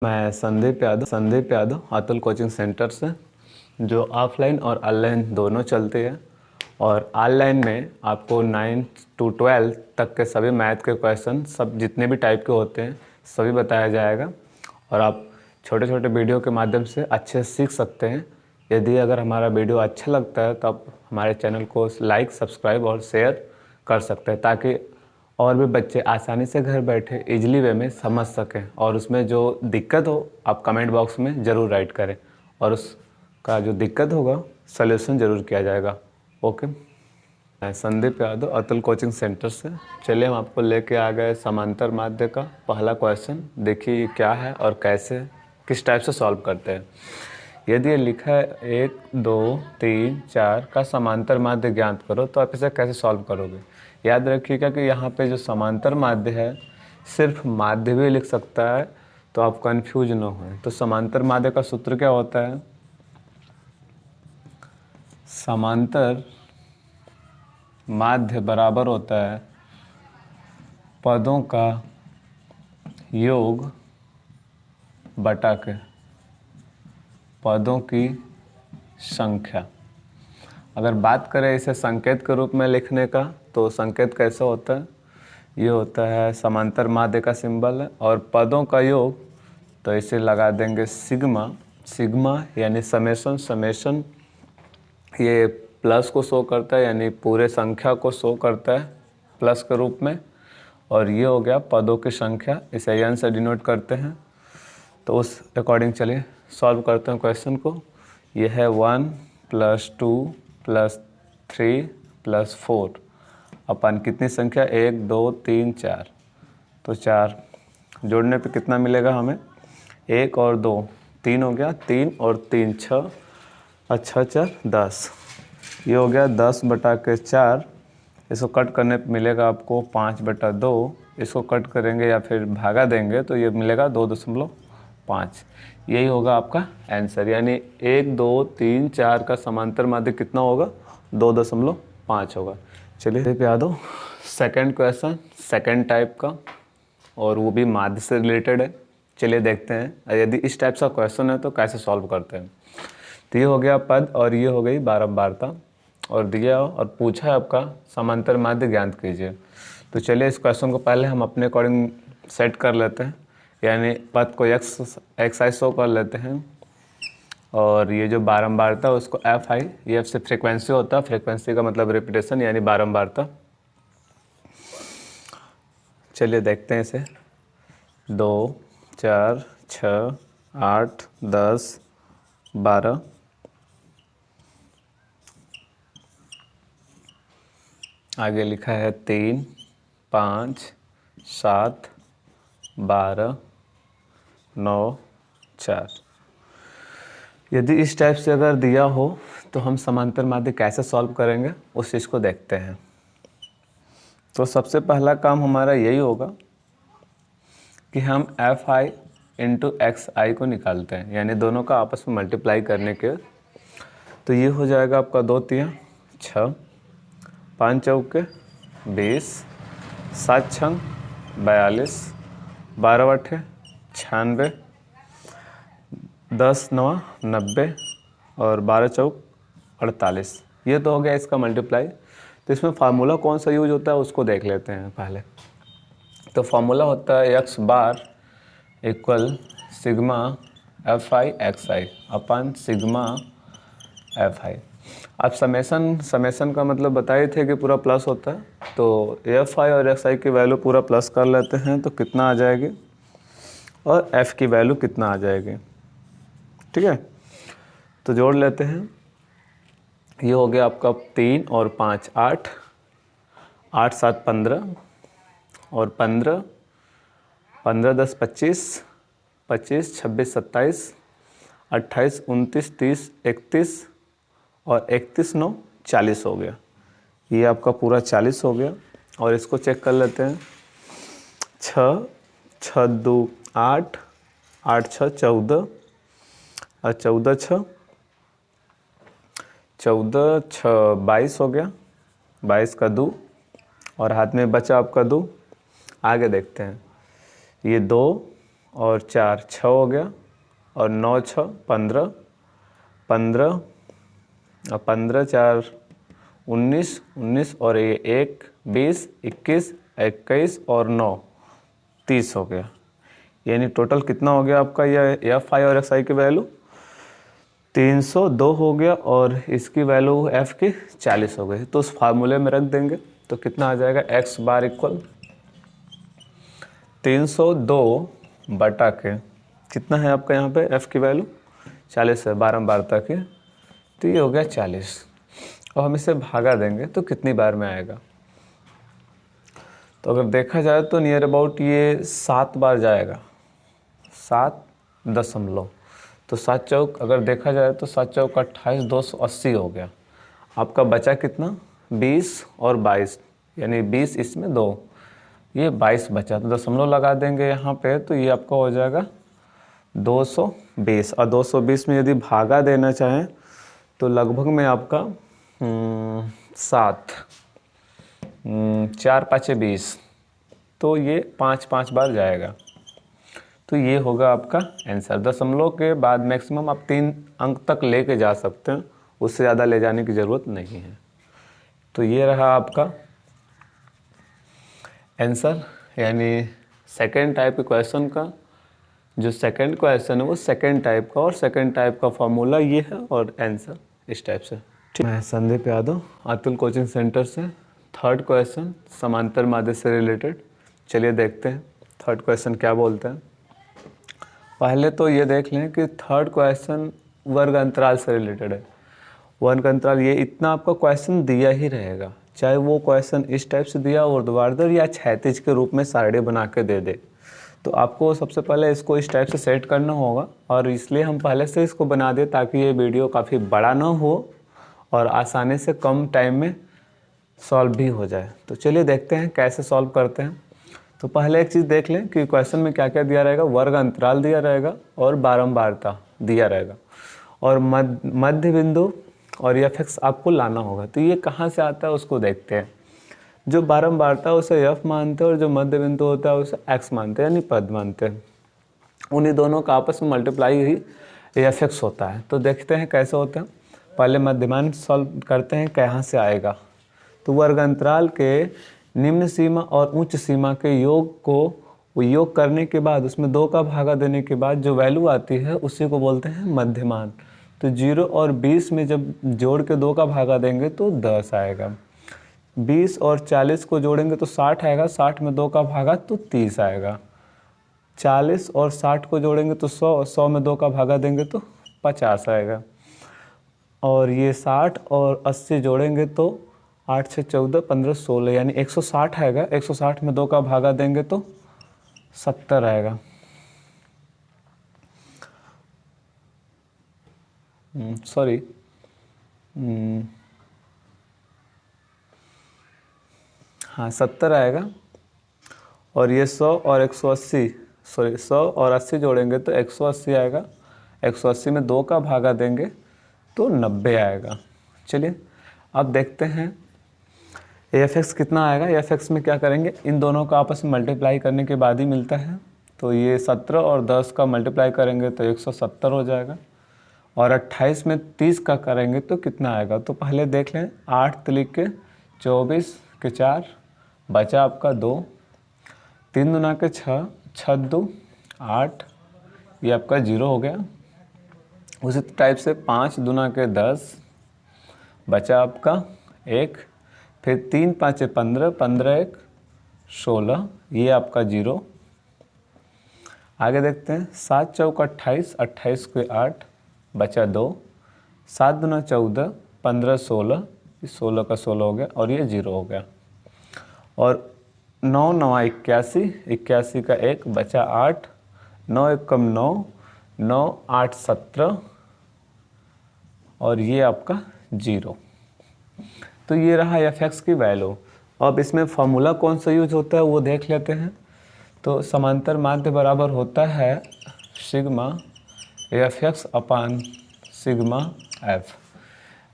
मैं Sandeep Yadav Atul coaching centre से, जो ऑफलाइन और ऑनलाइन दोनों चलती है। और ऑनलाइन में आपको 9th to 12th तक के सभी मैथ के क्वेश्चन, सब जितने भी टाइप के होते हैं सभी बताया जाएगा। और आप छोटे छोटे वीडियो के माध्यम से अच्छे से सीख सकते हैं। यदि अगर हमारा वीडियो अच्छा लगता है तो आप हमारे चैनल को लाइक, सब्सक्राइब और शेयर कर सकते हैं, ताकि और भी बच्चे आसानी से घर बैठे इजीली वे में समझ सकें। और उसमें जो दिक्कत हो आप कमेंट बॉक्स में ज़रूर राइट करें, और उसका जो दिक्कत होगा सलूशन ज़रूर किया जाएगा। ओके। मैं संदीप यादव अतुल कोचिंग सेंटर से। चलिए हम आपको लेके आ गए समांतर माध्य का पहला क्वेश्चन। देखिए क्या है और कैसे किस टाइप से सॉल्व करते हैं। यदि ये लिखा है 1 2 3 4 का समांतर माध्य ज्ञात करो, तो आप इसे कैसे सॉल्व करोगे। याद रखिएगा कि यहाँ पे जो समांतर माध्य है सिर्फ माध्य भी लिख सकता है, तो आप कंफ्यूज न हो। तो समांतर माध्य का सूत्र क्या होता है। समांतर माध्य बराबर होता है पदों का योग बटा के पदों की संख्या। अगर बात करें इसे संकेत के रूप में लिखने का, तो संकेत कैसे होता है। ये होता है समांतर माध्य का सिंबल है, और पदों का योग, तो इसे लगा देंगे सिग्मा। सिग्मा यानी समेशन ये प्लस को शो करता है, यानी पूरे संख्या को शो करता है प्लस के रूप में। और ये हो गया पदों की संख्या, इसे n से डिनोट करते हैं। तो उस अकॉर्डिंग चलिए सॉल्व करते हैं क्वेश्चन को। यह है 1 + 2 + 3 + 4 अपन कितनी संख्या 1 2 3 4, तो 4 जोड़ने पे कितना मिलेगा हमें। 1 और 2 3 हो गया, 3 और 3 6, अच्छा 4 10। ये हो गया 10/4। इसको कट करने पे मिलेगा आपको 5/2। इसको कट करेंगे या फिर भागा देंगे तो ये मिलेगा 2.5। यही होगा आपका आंसर, यानी 1 2 3 4 का समांतर माध्य कितना होगा 2.5 होगा। चलिए Yadav second question, second type का, और वो भी माध्य से रिलेटेड है। चलिए देखते हैं यदि इस टाइप का क्वेश्चन है तो कैसे सॉल्व करते हैं। तो ये हो गया पद और ये हो गई बारंबारता, और दिया और पूछा है आपका समांतर माध्य ज्ञात कीजिए। तो चलिए इस क्वेश्चन को पहले हम अपने अकॉर्डिंग सेट कर लेते हैं, यानी पद को एक्स आई शो कर लेते हैं। और ये जो बारंबारता उसको एफ आई, ये एफ से फ्रीक्वेंसी होता है, फ्रीक्वेंसी का मतलब रिपीटेशन यानी बारंबारता। चलिए देखते हैं इसे। 2 4 6 8 10 12, आगे लिखा है 3 5 7 12 9 4। यदि इस टाइप से अगर दिया हो तो हम समांतर माध्य कैसे सॉल्व करेंगे उस चीज़ को देखते हैं। तो सबसे पहला काम हमारा यही होगा कि हम एफ आई इंटू एक्स आई को निकालते हैं, यानी दोनों का आपस में मल्टीप्लाई करने के। तो ये हो जाएगा आपका 2 3 6, 5 चौके 20, 7 छंग 42, 12 अट्ठे 96, 10 9 90 और 12 चौक 48। ये तो हो गया इसका मल्टीप्लाई। तो इसमें फार्मूला कौन सा यूज होता है उसको देख लेते हैं पहले। तो फार्मूला होता है x bar equal sigma F I x I upon sigma F I. आप समेशन का मतलब बताए थे कि पूरा प्लस होता है, तो एफ आई और एक्स आई की वैल्यू पूरा प्लस कर लेते हैं तो कितना आ जाएगी, और एफ की वैल्यू कितना आ जाएगी। ठीक है, तो जोड़ लेते हैं। ये हो गया आपका 3 और 5 8, 8 7 15 और 15, 15 10 25, 25 26 27, 28 29 30 31 और 31 9 40 हो गया। ये आपका पूरा 40 हो गया। और इसको चेक कर लेते हैं। 6 6 2 8, 8 6 14 और 14 6 14 6 22 हो गया, 22 का 2 और हाथ में बचा आपका 2। आगे देखते हैं, ये 2 और 4 6 हो गया, और 9 6 15, 15 और 15 4 19, 19 और ये 1 20 21 21 और 9 30 हो गया। यानी टोटल कितना हो गया आपका ये एफ आई और एक्स आई की वैल्यू 302 हो गया, और इसकी वैल्यू एफ की 40 हो गई। तो उस फार्मूले में रख देंगे तो कितना आ जाएगा, एक्स बार इक्वल 302 बटा के कितना है आपका यहाँ पे एफ की वैल्यू 40 है, बारंबारता की, तो ये हो गया 40। और हम इसे भागा देंगे तो कितनी बार में आएगा, तो अगर देखा जाए तो नियर अबाउट ये 7 बार जाएगा, 7 तो 7 चौक अगर देखा जाए तो 7 चौक 28, 280 हो गया। आपका बचा कितना 20 और 22, यानी 20 इसमें 2, ये 22 बचा, तो दशमलव लगा देंगे यहाँ पे, तो ये आपका हो जाएगा 220। और 220 में यदि भागा देना चाहें तो लगभग में आपका 7 4 5 20, तो ये 5 बार जाएगा। तो ये होगा आपका आंसर। दशमलव के बाद मैक्सिमम आप 3 अंक तक लेके जा सकते हैं, उससे ज़्यादा ले जाने की ज़रूरत नहीं है। तो ये रहा आपका आंसर, यानी सेकेंड टाइप के क्वेश्चन का जो सेकेंड क्वेश्चन है वो सेकेंड टाइप का, और सेकेंड टाइप का फॉर्मूला ये है और आंसर इस टाइप से। ठीक, मैं संदीप यादव अतुल कोचिंग सेंटर से। थर्ड क्वेश्चन समांतर माध्य से रिलेटेड, चलिए देखते हैं थर्ड क्वेश्चन क्या बोलते हैं। पहले तो ये देख लें कि थर्ड क्वेश्चन वर्ग अंतराल से रिलेटेड है। वर्ग अंतराल ये इतना आपका क्वेश्चन दिया ही रहेगा, चाहे वो क्वेश्चन इस टाइप से दिया ऊर्ध्वाधर या क्षैतिज के रूप में सारणी बना के दे दे, तो आपको सबसे पहले इसको इस टाइप से सेट करना होगा, और इसलिए हम पहले से इसको बना दें ताकि ये वीडियो काफ़ी बड़ा ना हो और आसानी से कम टाइम में सॉल्व भी हो जाए। तो चलिए देखते हैं कैसे सॉल्व करते हैं। तो पहले एक चीज़ देख लें कि क्वेश्चन में क्या क्या दिया रहेगा। वर्ग अंतराल दिया रहेगा और बारंबारता दिया रहेगा, और मध्य बिंदु और एफ एक्स आपको लाना होगा। तो ये कहाँ से आता है उसको देखते हैं। जो बारंबारता है उसे एफ मानते हैं, और जो मध्य बिंदु होता है उसे एक्स मानते हैं, यानी पद मानते हैं। उन्हीं दोनों का आपस में मल्टीप्लाई ही एफ एक्स होता है। तो देखते हैं कैसे होता है। पहले मध्यमान सॉल्व करते हैं कहाँ से आएगा। तो वर्ग अंतराल के निम्न सीमा और उच्च सीमा के योग को योग करने के बाद उसमें 2 का भागा देने के बाद जो वैल्यू आती है उसी को बोलते हैं मध्यमान। तो 0 और 20 में जब जोड़ के 2 का भागा देंगे तो 10 आएगा। 20 और 40 को जोड़ेंगे तो 60 आएगा, 60 में 2 का भागा तो 30 आएगा। 40 और 60 को जोड़ेंगे तो 100, 100 में 2 का भागा देंगे तो 50 आएगा। और ये 60 और 80 जोड़ेंगे तो 8 6 14 15 16, यानी 160 आएगा। 160 में 2 का भागा देंगे तो 70 आएगा। सॉरी, हाँ 70 आएगा। और ये 100 और 180, सॉरी 100 और 80 जोड़ेंगे तो 180 आएगा। 180 में 2 का भागा देंगे तो 90 आएगा। चलिए अब देखते हैं एफ एक्स कितना आएगा। एफ एक्स में क्या करेंगे, इन दोनों का आपस में मल्टीप्लाई करने के बाद ही मिलता है। तो ये 17 और 10 का मल्टीप्लाई करेंगे तो 170 हो जाएगा। और 28 में 30 का करेंगे तो कितना आएगा। तो पहले देख लें, 8 तिलिक के 24 के 4 बचा आपका 2, 3 दूना के 6, 6 2 8, ये आपका 0 हो गया। उसी टाइप से 5 दूना के 10 बचा आपका 1, फिर 3 5 15, 15 1 16, ये आपका 0। आगे देखते हैं, 7 चौक 28, 28 के 8 बचा 2, 7 दूना 14, 15 16, 16 का 16 हो गया, और ये 0 हो गया। और 9 9 81, 81 का 1 बचा 8, 9 1 कम 9, 9 8 17, और ये आपका 0। तो ये रहा एफ एक्स की वैल्यू। अब इसमें फार्मूला कौन सा यूज होता है वो देख लेते हैं। तो समांतर माध्य बराबर होता है सिग्मा एफ एक्स अपान सिग्मा एफ।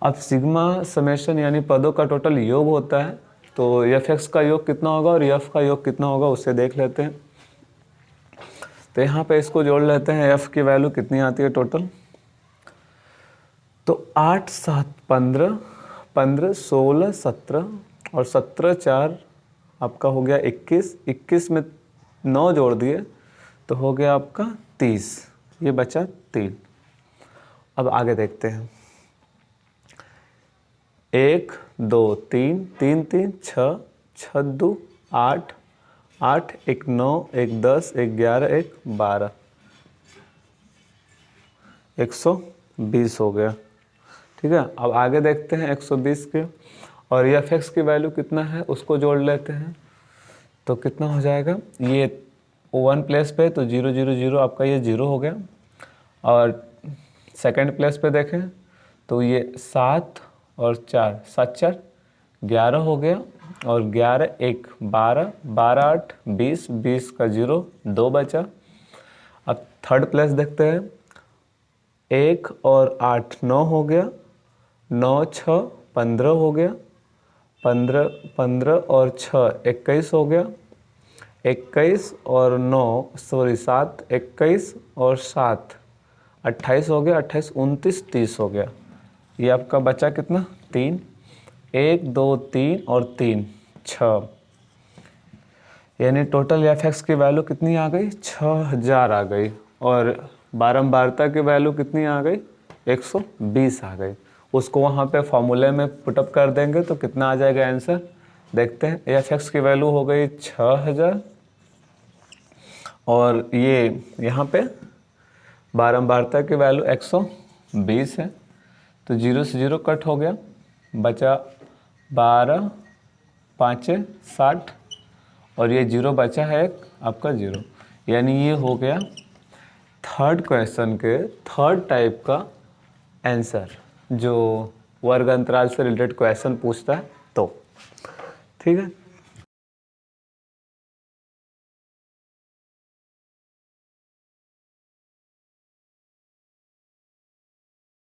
अब सिग्मा समेशन यानी पदों का टोटल योग होता है। तो एफ एक्स का योग कितना होगा और एफ का योग कितना होगा उससे देख लेते हैं। तो यहाँ पे इसको जोड़ लेते हैं, एफ की वैल्यू कितनी आती है टोटल, तो 8 7 15, 15 16 17 और 17 4 आपका हो गया 21, 21 में 9 जोड़ दिए तो हो गया आपका 30, ये बचा 3। अब आगे देखते हैं, 1 2 3 3 3 6 6 2 8 8 1 9 1 10 1 11 1 12, 120 हो गया। ठीक है, अब आगे देखते हैं 120 के, और एफ एक्स की वैल्यू कितना है उसको जोड़ लेते हैं, तो कितना हो जाएगा, ये 1 प्लेस पे तो 0 0 0 आपका ये 0 हो गया, और सेकंड प्लेस पे देखें तो ये 7 और 4 7 4 11 हो गया, और 11 1 12 12 8 20 20 का 0 2 बचा। अब थर्ड प्लेस देखते हैं, 1 और 8 9 हो गया, 9 6 15 हो गया, 15 15 और 6 21 हो गया, 21 और 9 सॉरी 7 21 और 7 28 हो गया, 28 29 30 हो गया। ये आपका बचा कितना, 3, 1 2 3 और 3 6, यानी टोटल एफ एक्स की वैल्यू कितनी आ गई, 6000 आ गई, और बारंबारता की वैल्यू कितनी आ गई, 120 आ गई। उसको वहाँ पे फॉर्मूले में पुटअप कर देंगे तो कितना आ जाएगा आंसर, देखते हैं। एफ एक्स की वैल्यू हो गई 6000, और ये यहाँ पे बारंबारता की वैल्यू 120 है, तो 0 से 0 कट हो गया, बचा 12 5 60, और ये 0 बचा है एक आपका 0, यानी ये हो गया थर्ड क्वेश्चन के थर्ड टाइप का आंसर जो वर्ग अंतराल से रिलेटेड क्वेश्चन पूछता है। तो ठीक है।